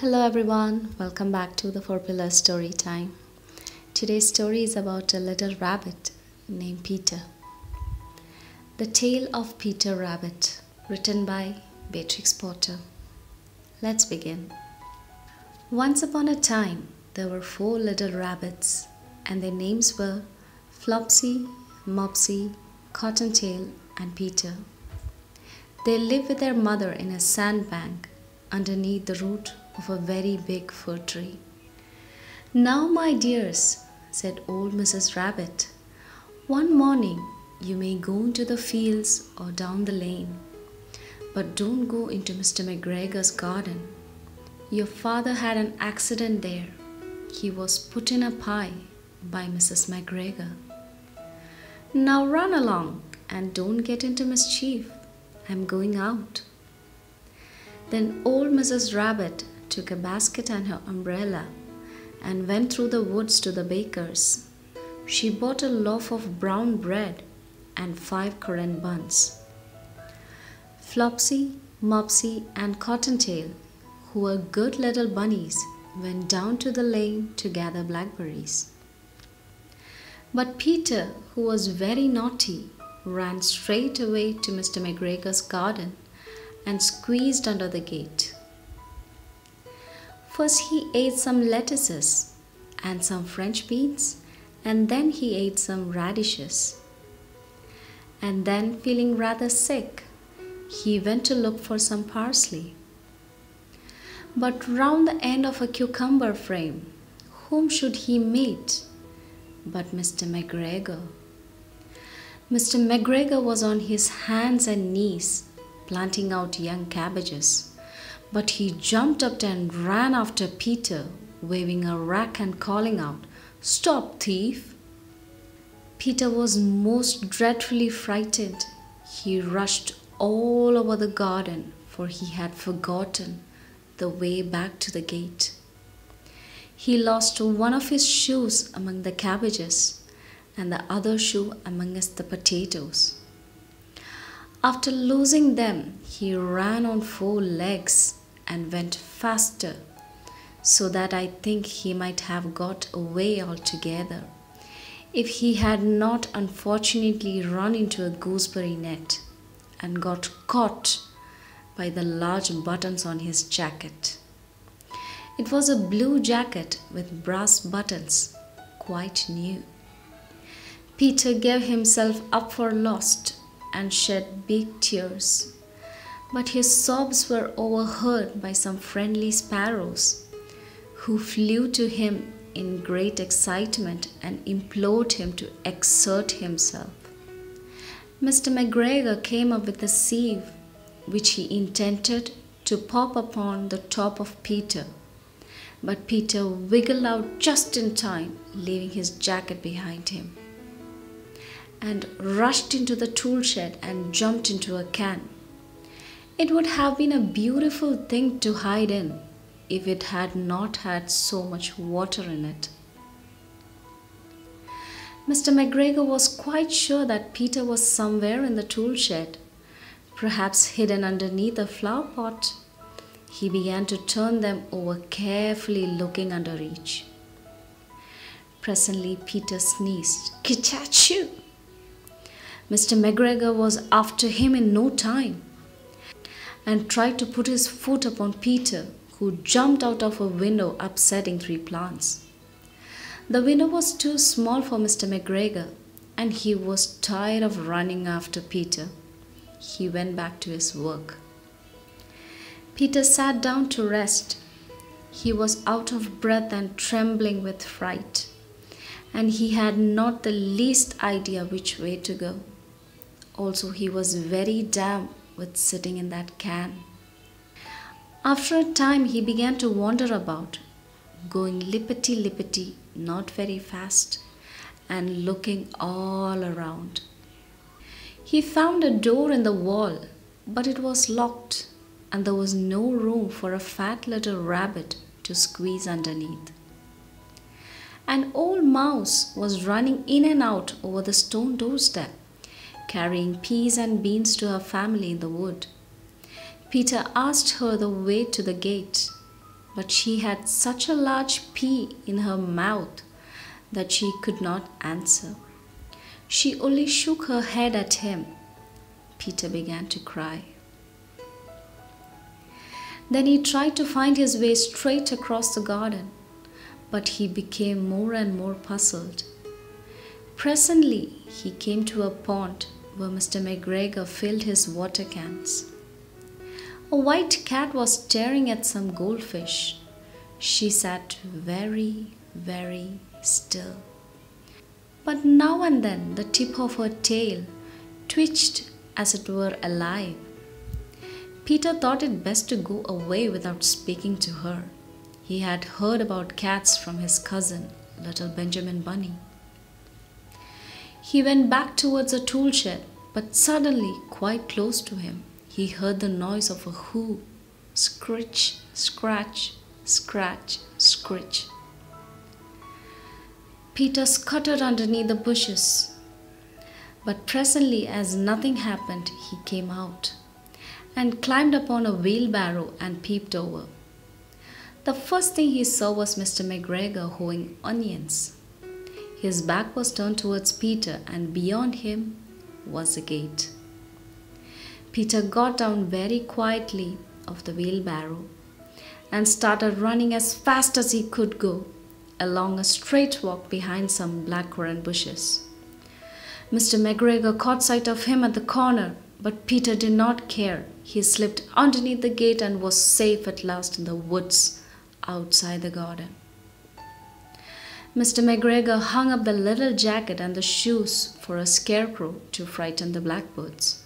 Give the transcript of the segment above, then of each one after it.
Hello everyone, welcome back to the 4 Pillars Storytime. Today's story is about a little rabbit named Peter. The Tale of Peter Rabbit, written by Beatrix Potter. Let's begin. Once upon a time, there were 4 little rabbits, and their names were Flopsy, Mopsy, Cottontail, and Peter. They lived with their mother in a sandbank underneath the root of a very big fir tree. "Now, my dears," said old Mrs. Rabbit, "one morning you may go into the fields or down the lane, but don't go into Mr. McGregor's garden. Your father had an accident there. He was put in a pie by Mrs. McGregor. Now run along and don't get into mischief. I'm going out." Then old Mrs. Rabbit took a basket and her umbrella and went through the woods to the baker's. She bought a loaf of brown bread and 5 currant buns. Flopsy, Mopsy, and Cottontail, who were good little bunnies, went down to the lane to gather blackberries. But Peter, who was very naughty, ran straight away to Mr. McGregor's garden and squeezed under the gate. First he ate some lettuces and some French beans, and then he ate some radishes. And then, feeling rather sick, he went to look for some parsley. But round the end of a cucumber frame, whom should he meet but Mr. McGregor? Mr. McGregor was on his hands and knees planting out young cabbages, but he jumped up and ran after Peter, waving a rake and calling out, "Stop, thief!" Peter was most dreadfully frightened. He rushed all over the garden, for he had forgotten the way back to the gate. He lost one of his shoes among the cabbages and the other shoe amongst the potatoes. After losing them, he ran on 4 legs and went faster, so that I think he might have got away altogether if he had not unfortunately run into a gooseberry net and got caught by the large buttons on his jacket. It was a blue jacket with brass buttons, quite new. Peter gave himself up for lost and shed big tears, but his sobs were overheard by some friendly sparrows, who flew to him in great excitement and implored him to exert himself. Mr. McGregor came up with a sieve, which he intended to pop upon the top of Peter, but Peter wiggled out just in time, leaving his jacket behind him, and rushed into the tool shed and jumped into a can. It would have been a beautiful thing to hide in if it had not had so much water in it. Mr. McGregor was quite sure that Peter was somewhere in the tool shed, perhaps hidden underneath a flower pot. He began to turn them over carefully, looking under each. Presently Peter sneezed, "Kitachoo!" Mr. McGregor was after him in no time and tried to put his foot upon Peter, who jumped out of a window, upsetting 3 plants. The window was too small for Mr. McGregor, and he was tired of running after Peter. He went back to his work. Peter sat down to rest. He was out of breath and trembling with fright, and he had not the least idea which way to go. Also, he was very damp with sitting in that can. After a time, he began to wander about, going lippity-lippity, not very fast, and looking all around. He found a door in the wall, but it was locked, and there was no room for a fat little rabbit to squeeze underneath. An old mouse was running in and out over the stone doorstep, carrying peas and beans to her family in the wood. Peter asked her the way to the gate. but she had such a large pea in her mouth that she could not answer. She only shook her head at him. Peter began to cry. Then he tried to find his way straight across the garden, but he became more and more puzzled. Presently, he came to a pond where Mr. McGregor filled his water cans. A white cat was staring at some goldfish. She sat very, very still. But now and then the tip of her tail twitched as it were alive. Peter thought it best to go away without speaking to her. He had heard about cats from his cousin, little Benjamin Bunny. He went back towards a tool shed, but suddenly, quite close to him, he heard the noise of a hoe. Scritch, scratch, scratch, scritch. Peter scuttered underneath the bushes, but presently, as nothing happened, he came out and climbed upon a wheelbarrow and peeped over. The first thing he saw was Mr. McGregor hoeing onions. His back was turned towards Peter, and beyond him was a gate. Peter got down very quietly off the wheelbarrow and started running as fast as he could go along a straight walk behind some blackcurrant bushes. Mr. McGregor caught sight of him at the corner, but Peter did not care. He slipped underneath the gate and was safe at last in the woods outside the garden. Mr. McGregor hung up the little jacket and the shoes for a scarecrow to frighten the blackbirds.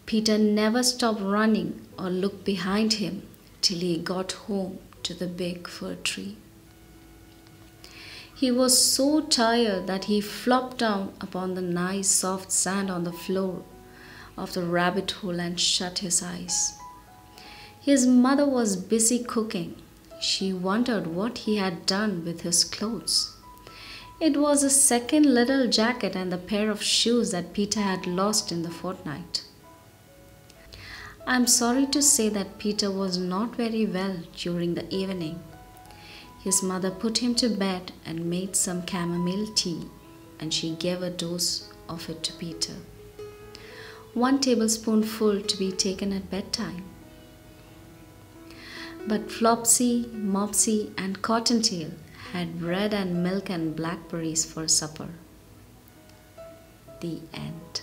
Peter never stopped running or looked behind him till he got home to the big fir tree. He was so tired that he flopped down upon the nice soft sand on the floor of the rabbit hole and shut his eyes. His mother was busy cooking. She wondered what he had done with his clothes. It was a second little jacket and the pair of shoes that Peter had lost in the fortnight. I am sorry to say that Peter was not very well during the evening. His mother put him to bed and made some chamomile tea, and she gave a dose of it to Peter. 1 tablespoonful to be taken at bedtime. But Flopsy, Mopsy, and Cottontail had bread and milk and blackberries for supper. The end.